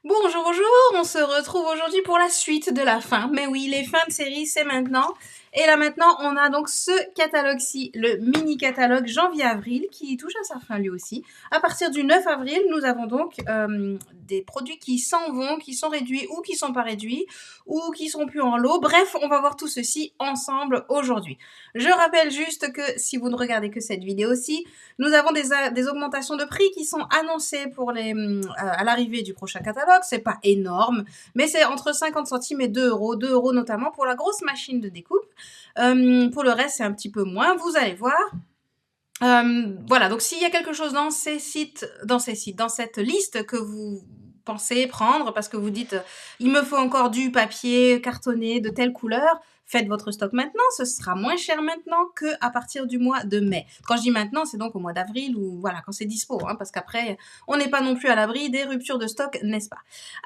Bonjour, bonjour, on se retrouve aujourd'hui pour la suite de la fin. Mais oui, les fins de série, c'est maintenant. Et là maintenant, on a donc ce catalogue-ci, le mini-catalogue janvier-avril, qui touche à sa fin lui aussi. À partir du 9 avril, nous avons donc des produits qui s'en vont, qui sont réduits ou qui sont pas réduits, ou qui sont plus en lot. Bref, on va voir tout ceci ensemble aujourd'hui. Je rappelle juste que si vous ne regardez que cette vidéo-ci, nous avons des augmentations de prix qui sont annoncées pour à l'arrivée du prochain catalogue. C'est pas énorme, mais c'est entre 50 centimes et 2 euros. 2 euros notamment pour la grosse machine de découpe. Pour le reste, c'est un petit peu moins. Vous allez voir. Voilà, donc s'il y a quelque chose dans cette liste que vous pensez prendre parce que vous dites il me faut encore du papier cartonné de telle couleur, faites votre stock maintenant, ce sera moins cher maintenant qu'à partir du mois de mai. Quand je dis maintenant, c'est donc au mois d'avril ou voilà, quand c'est dispo, hein, parce qu'après, on n'est pas non plus à l'abri des ruptures de stock, n'est-ce pas?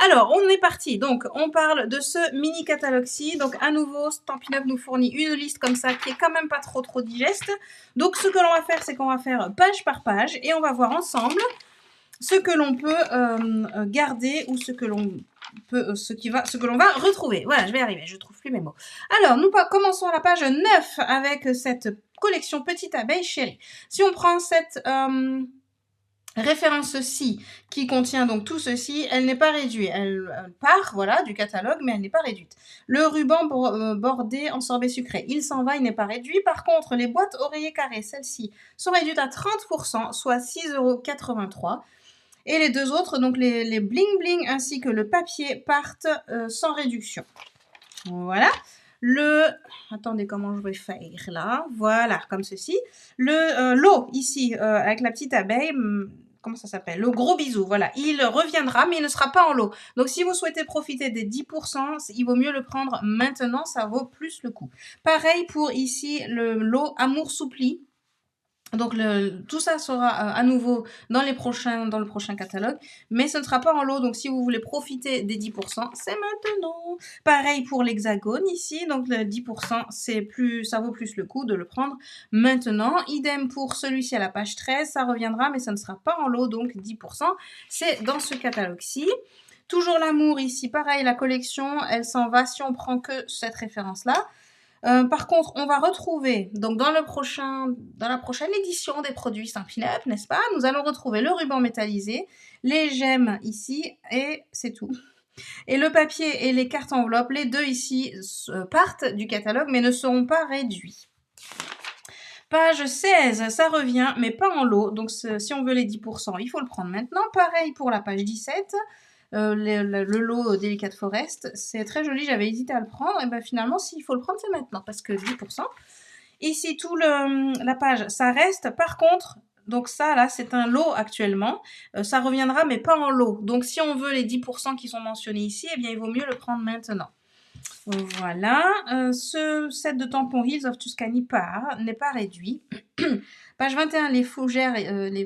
Alors, on est parti. Donc, on parle de ce mini catalogue-ci. Donc, à nouveau, Stampin' Up nous fournit une liste comme ça qui est quand même pas trop digeste. Donc, ce que l'on va faire, c'est qu'on va faire page par page et on va voir ensemble ce que l'on peut garder ou ce que l'on va retrouver. Voilà, je vais y arriver, je trouve plus mes mots. Alors, nous commençons à la page 9 avec cette collection Petite Abeille Chérie. Si on prend cette référence-ci qui contient donc tout ceci, elle n'est pas réduite. Elle part, voilà, du catalogue, mais elle n'est pas réduite. Le ruban bordé en sorbet sucré, il s'en va, il n'est pas réduit. Par contre, les boîtes oreillers carrés, celles-ci, sont réduites à 30%, soit 6,83 €. Et les deux autres, donc les bling bling ainsi que le papier, partent sans réduction. Voilà. Attendez, comment je vais faire là? Voilà, comme ceci. Lot, ici, avec la petite abeille, comment ça s'appelle? Le gros bisou, voilà. Il reviendra, mais il ne sera pas en lot. Donc, si vous souhaitez profiter des 10%, il vaut mieux le prendre maintenant, ça vaut plus le coup. Pareil pour ici, le lot Amour Soupli. Donc, tout ça sera à nouveau dans le prochain catalogue, mais ce ne sera pas en lot. Donc, si vous voulez profiter des 10%, c'est maintenant. Pareil pour l'hexagone ici. Donc, le 10%, ça vaut plus le coup de le prendre maintenant. Idem pour celui-ci à la page 13, ça reviendra, mais ça ne sera pas en lot. Donc, 10%, c'est dans ce catalogue-ci. Toujours l'amour ici, pareil, la collection, elle s'en va si on prend que cette référence-là. Par contre, on va retrouver, donc dans la prochaine édition des produits Stampin' Up, n'est-ce pas? Nous allons retrouver le ruban métallisé, les gemmes ici, et c'est tout. Et le papier et les cartes enveloppes, les deux ici partent du catalogue, mais ne seront pas réduits. Page 16, ça revient, mais pas en lot. Donc, si on veut les 10%, il faut le prendre maintenant. Pareil pour la page 17. Le lot Delicate Forest, c'est très joli, j'avais hésité à le prendre, et ben finalement, s'il faut le prendre, c'est maintenant, parce que 10%. Ici, la page, ça reste. Par contre, donc ça, là, c'est un lot actuellement. Ça reviendra, mais pas en lot. Donc, si on veut les 10% qui sont mentionnés ici, eh bien, il vaut mieux le prendre maintenant. Voilà. Ce set de tampons Hills of Tuscany n'est pas réduit. Page 21, les fougères,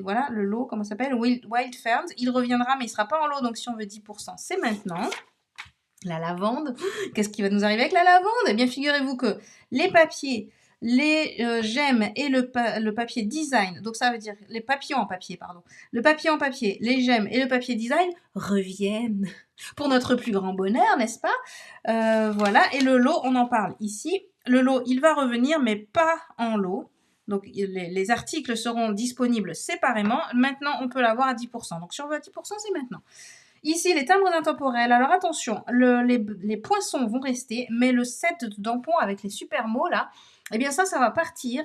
voilà, le lot, comment ça s'appelle? Wild Ferns. Il reviendra, mais il ne sera pas en lot, donc si on veut 10%, c'est maintenant. La lavande. Qu'est-ce qui va nous arriver avec la lavande? Eh bien, figurez-vous que les papiers, les gemmes et le papier design, donc ça veut dire les papillons en papier, pardon. Le papier en papier, les gemmes et le papier design reviennent pour notre plus grand bonheur, n'est-ce pas? Voilà, et le lot, on en parle ici. Le lot, il va revenir, mais pas en lot. Donc, les articles seront disponibles séparément. Maintenant, on peut l'avoir à 10%. Donc, si on veut à 10%, c'est maintenant. Ici, les timbres intemporels. Alors, attention, les poinçons vont rester, mais le set de tampons avec les super mots, là, eh bien, ça va partir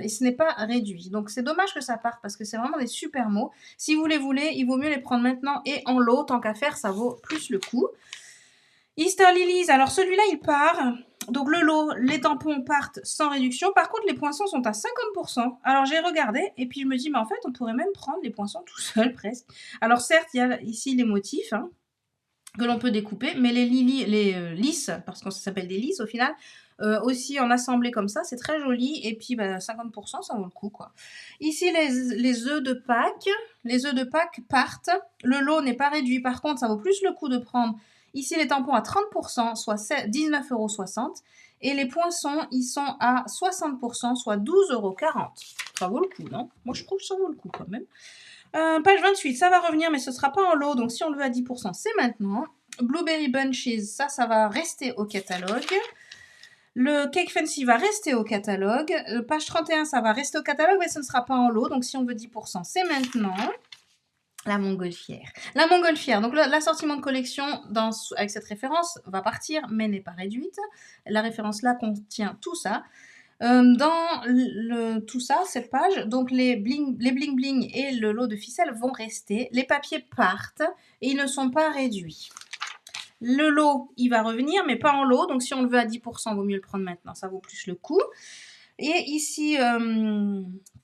et ce n'est pas réduit. Donc, c'est dommage que ça parte parce que c'est vraiment des super mots. Si vous les voulez, il vaut mieux les prendre maintenant et en lot. Tant qu'à faire, ça vaut plus le coup. Easter Lilies, alors celui-là, il part. Donc le lot, les tampons partent sans réduction. Par contre, les poinçons sont à 50%. Alors j'ai regardé et puis je me dis, mais en fait, on pourrait même prendre les poinçons tout seul presque. Alors certes, il y a ici les motifs que l'on peut découper, mais les lisses, parce que ça s'appelle des lisses au final, aussi en assemblée comme ça, c'est très joli. Et puis 50%, ça vaut le coup, quoi. Ici, les œufs de Pâques. Les œufs de Pâques partent. Le lot n'est pas réduit. Par contre, ça vaut plus le coup de prendre ici les tampons à 30%, soit 19,60 €. Et les poinçons, ils sont à 60%, soit 12,40 €. Ça vaut le coup, non? Moi, je trouve que ça vaut le coup quand même. Page 28, ça va revenir, mais ce sera pas en lot. Donc, si on le veut à 10%, c'est maintenant. Blueberry Bunches, ça va rester au catalogue. Le Cake Fancy va rester au catalogue. Page 31, ça va rester au catalogue, mais ce ne sera pas en lot. Donc, si on veut 10%, c'est maintenant. La montgolfière. La montgolfière, donc l'assortiment de collection avec cette référence va partir, mais n'est pas réduite. La référence là contient tout ça. Dans tout ça, cette page, donc les bling bling et le lot de ficelles vont rester. Les papiers partent et ils ne sont pas réduits. Le lot, il va revenir, mais pas en lot. Donc, si on le veut à 10%, vaut mieux le prendre maintenant. Ça vaut plus le coup. Et ici,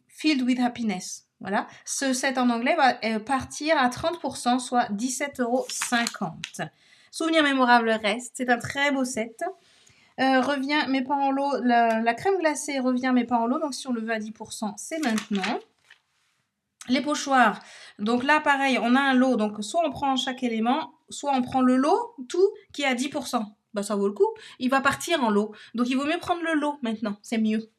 Filled with Happiness. Voilà. Ce set en anglais va partir à 30%, soit 17,50 €. Souvenir mémorable reste. C'est un très beau set. Revient, mais pas en lot. La crème glacée revient, mais pas en lot. Donc, si on le veut à 10%, c'est maintenant. Les pochoirs. Donc là, pareil, on a un lot. Donc, soit on prend chaque élément, soit on prend le lot, tout, qui est à 10%. Bah, ça vaut le coup. Il va partir en lot. Donc, il vaut mieux prendre le lot maintenant. C'est mieux.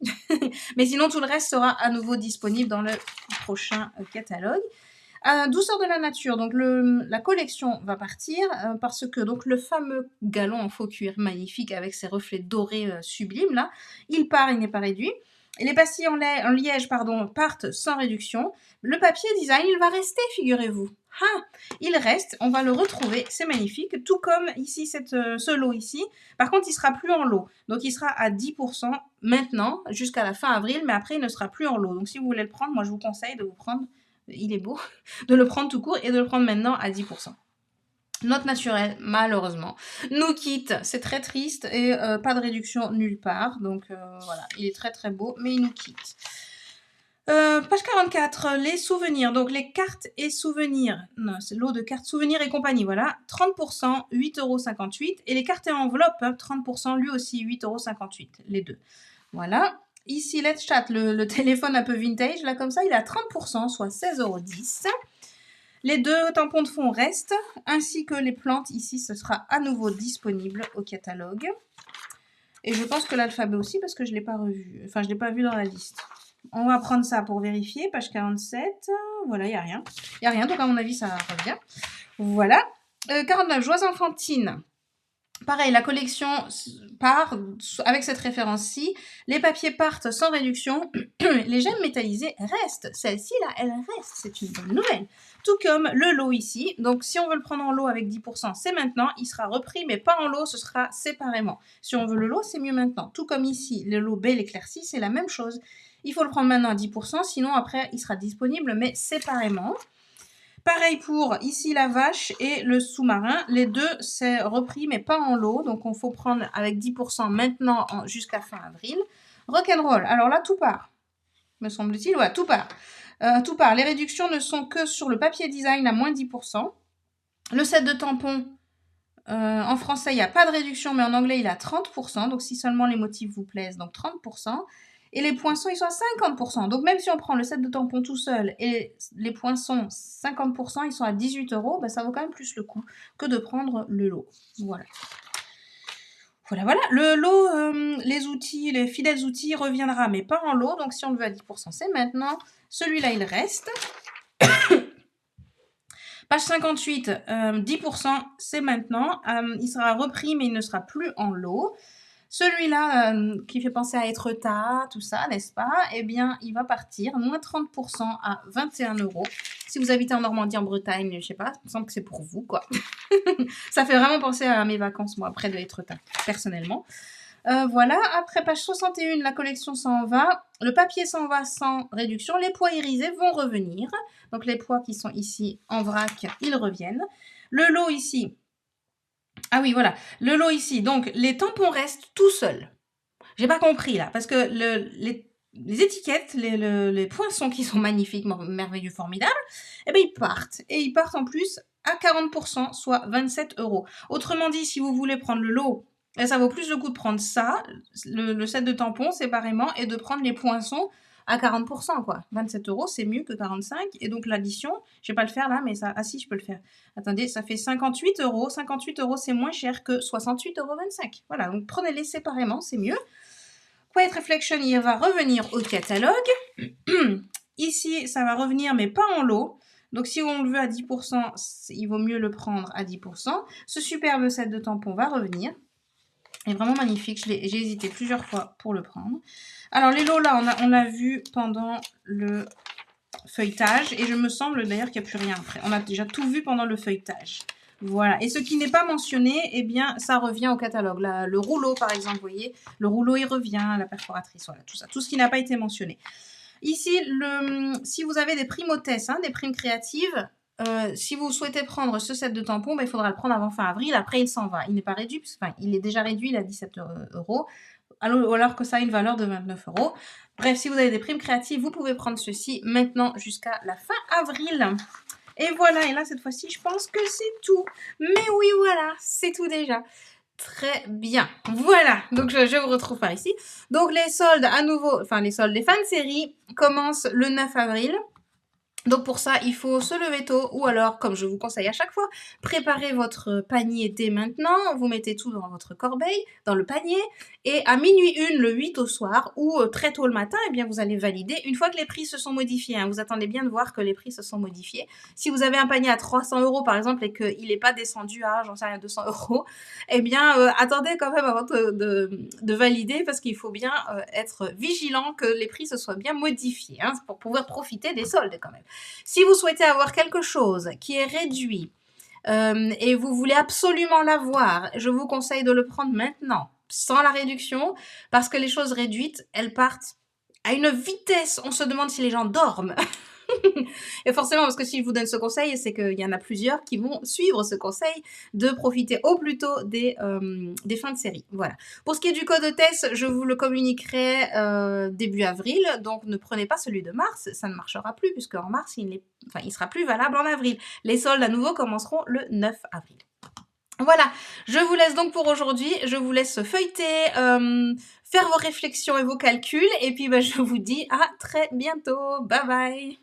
Mais sinon, tout le reste sera à nouveau disponible dans le prochain catalogue. Douceur de la nature. Donc, la collection va partir parce que donc le fameux galon en faux cuir magnifique avec ses reflets dorés sublimes, là, il part, il n'est pas réduit. Et les pastilles en liège partent sans réduction. Le papier design, il va rester, figurez-vous. Ah, il reste, on va le retrouver, c'est magnifique. Tout comme ici, ce lot ici. Par contre, il ne sera plus en lot. Donc, il sera à 10% maintenant, jusqu'à la fin avril, mais après, il ne sera plus en lot. Donc, si vous voulez le prendre, moi, je vous conseille de vous prendre, il est beau, de le prendre tout court et de le prendre maintenant à 10%. Note naturelle, malheureusement, nous quitte. C'est très triste et pas de réduction nulle part. Donc voilà, il est très très beau, mais il nous quitte. Page 44, les souvenirs. Donc les cartes et souvenirs. Non, c'est l'eau de cartes souvenirs et compagnie. Voilà, 30%, 8,58 €. Et les cartes et enveloppes, 30%, lui aussi 8,58 €. Les deux. Voilà. Ici, Let's Chat, le téléphone un peu vintage, là comme ça, il est à 30%, soit 16,10 €. Les deux tampons de fond restent, ainsi que les plantes. Ici, ce sera à nouveau disponible au catalogue. Et je pense que l'alphabet aussi, parce que je ne l'ai pas revu. Enfin, je ne l'ai pas vu dans la liste. On va prendre ça pour vérifier. Page 47. Voilà, il n'y a rien. Il n'y a rien, donc à mon avis, ça revient. Voilà. 49, Joies enfantines. Pareil, la collection part avec cette référence-ci. Les papiers partent sans réduction. Les gemmes métallisées restent. Celle-ci, là, elle reste. C'est une bonne nouvelle. Tout comme le lot ici. Donc, si on veut le prendre en lot avec 10%, c'est maintenant. Il sera repris, mais pas en lot, ce sera séparément. Si on veut le lot, c'est mieux maintenant. Tout comme ici, le lot Belle éclaircie, c'est la même chose. Il faut le prendre maintenant à 10%, sinon après, il sera disponible, mais séparément. Pareil pour ici la vache et le sous-marin. Les deux, c'est repris, mais pas en lot. Donc, il faut prendre avec 10% maintenant jusqu'à fin avril. Rock'n'roll. Alors là, tout part. Me semble-t-il. Ouais, tout part. Tout part. Les réductions ne sont que sur le papier design à moins 10%. Le set de tampons, en français, il n'y a pas de réduction, mais en anglais, il est à 30%. Donc, si seulement les motifs vous plaisent, donc 30%. Et les poinçons, ils sont à 50%. Donc, même si on prend le set de tampons tout seul et les poinçons, 50%, ils sont à 18 €, bah, ça vaut quand même plus le coup que de prendre le lot. Voilà. Voilà. Le lot, les outils, les fidèles outils reviendra, mais pas en lot. Donc, si on le veut à 10%, c'est maintenant. Celui-là, il reste. Page 58, 10%, c'est maintenant. Il sera repris, mais il ne sera plus en lot. Celui-là, qui fait penser à Etretat, tout ça, n'est-ce pas? Eh bien, il va partir, moins 30% à 21 €. Si vous habitez en Normandie, en Bretagne, je ne sais pas, il me semble que c'est pour vous, quoi. Ça fait vraiment penser à mes vacances, moi, près de Etretat, personnellement. Voilà, après page 61, la collection s'en va. Le papier s'en va sans réduction. Les pois irisés vont revenir. Donc, les pois qui sont ici en vrac, ils reviennent. Le lot ici... Ah oui, voilà. Le lot ici, donc les tampons restent tout seuls. J'ai pas compris là, parce que les étiquettes, les poinçons qui sont magnifiques, merveilleux, formidables, eh bien ils partent. Et ils partent en plus à 40%, soit 27 €. Autrement dit, si vous voulez prendre le lot, ça vaut plus le coup de prendre ça, le set de tampons séparément, et de prendre les poinçons à 40%, quoi. 27 €, c'est mieux que 45. Et donc, l'addition, je vais pas le faire là, mais ça... Ah si, je peux le faire. Attendez, ça fait 58 €. 58 €, c'est moins cher que 68,25 €. Voilà, donc prenez-les séparément, c'est mieux. Quiet Reflection, il va revenir au catalogue. Ici, ça va revenir, mais pas en lot. Donc si on le veut à 10%, il vaut mieux le prendre à 10%. Ce superbe set de tampons va revenir. Il est vraiment magnifique, j'ai hésité plusieurs fois pour le prendre. Alors les lots là, on l'a vu pendant le feuilletage et je me semble d'ailleurs qu'il n'y a plus rien après. On a déjà tout vu pendant le feuilletage. Voilà, et ce qui n'est pas mentionné, eh bien, ça revient au catalogue. Là, le rouleau, par exemple, vous voyez, le rouleau, il revient, la perforatrice, voilà, tout ça. Tout ce qui n'a pas été mentionné. Ici, si vous avez des primes hôtesses, des primes créatives, si vous souhaitez prendre ce set de tampons, il faudra le prendre avant fin avril. Après, il s'en va. Il n'est pas réduit, il est déjà réduit, il est à 17 €, alors que ça a une valeur de 29 €. Bref, si vous avez des primes créatives, vous pouvez prendre ceci maintenant jusqu'à la fin avril. Et voilà, et là, cette fois-ci, je pense que c'est tout. Mais oui, voilà, c'est tout déjà. Très bien. Voilà, donc je vous retrouve par ici. Donc les soldes à nouveau, les soldes des fins de série commencent le 9 avril. Donc pour ça, il faut se lever tôt ou alors, comme je vous conseille à chaque fois, préparez votre panier dès maintenant. Vous mettez tout dans votre corbeille, dans le panier. Et à minuit 1, le 8 au soir ou très tôt le matin, eh bien vous allez valider une fois que les prix se sont modifiés. Vous attendez bien de voir que les prix se sont modifiés. Si vous avez un panier à 300 € par exemple et qu'il n'est pas descendu à, j'en sais rien, 200 €, eh bien attendez quand même avant de valider parce qu'il faut bien être vigilant que les prix se soient bien modifiés pour pouvoir profiter des soldes quand même. Si vous souhaitez avoir quelque chose qui est réduit et vous voulez absolument l'avoir, je vous conseille de le prendre maintenant, sans la réduction, parce que les choses réduites, elles partent à une vitesse, on se demande si les gens dorment. Et forcément, parce que si je vous donne ce conseil, c'est qu'il y en a plusieurs qui vont suivre ce conseil de profiter au plus tôt des fins de série. Voilà. Pour ce qui est du code test, je vous le communiquerai début avril, donc ne prenez pas celui de mars, ça ne marchera plus, puisque en mars, il sera plus valable en avril. Les soldes à nouveau commenceront le 9 avril. Voilà, je vous laisse donc pour aujourd'hui, je vous laisse feuilleter, faire vos réflexions et vos calculs, et puis je vous dis à très bientôt, bye bye.